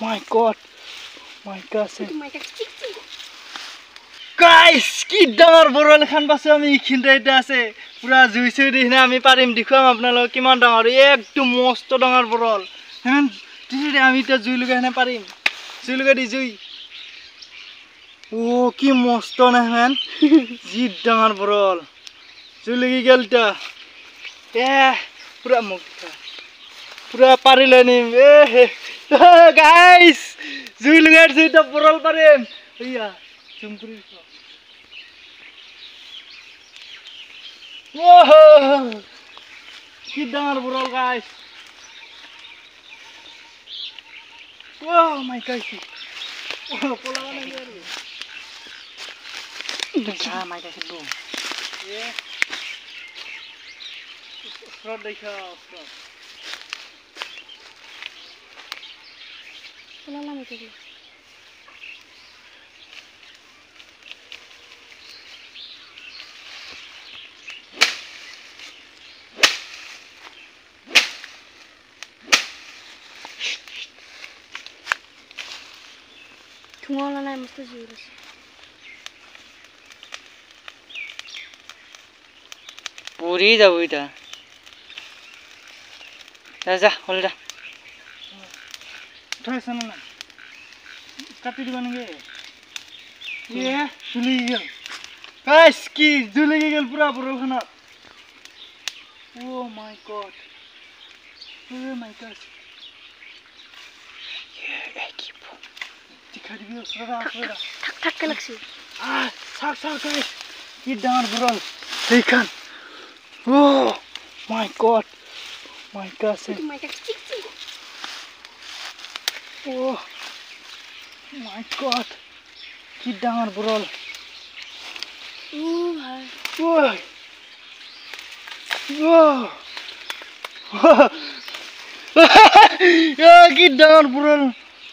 My God. My God. Guys, কি ডাঙৰ বৰল খান পাছে আমি ইখিনতে এটা আছে পুৰা জুইছে দিনা আমি পাৰিম দেখুৱাম আপোনালোক কিমান ডাঙৰ একদম মস্ত ডাঙৰ বৰল হেন দিৰে আমি এটা জুই লগাই না পাৰিম জুই লগাই দি জুই ও কি মস্ত না হেন জি ডাঙৰ বৰল জুই লাগি গেলটা পুৰা মুক্তা পুৰা পাৰিলে নিম গাইস জুই লগাই জুইটা বৰল পাৰিম ইয়া চুমপুৰি Whoa! Get down, bro, guys. Whoa, my gosh. Oh, pull out again. Ah, my gosh, boom. Yeah. Front the car, front. Pull out again. Tumala na must juras. Puri da buita. Raja, hold da. Try sana na. Kati di banenge. Ye, suli gel. Guys, ki suli gel pura pura khana. Oh my God. Oh my God. Yeah, keep. Dikhari bhi usra thak ke lagsi sak guys ye down bro dekhan oh my God oh my God ki down bro oh bhai oh ki down bro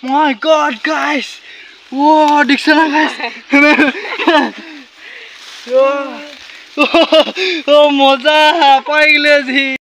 My God, guys! Whoa, Dixon, guys! Oh, moza! Paigleji!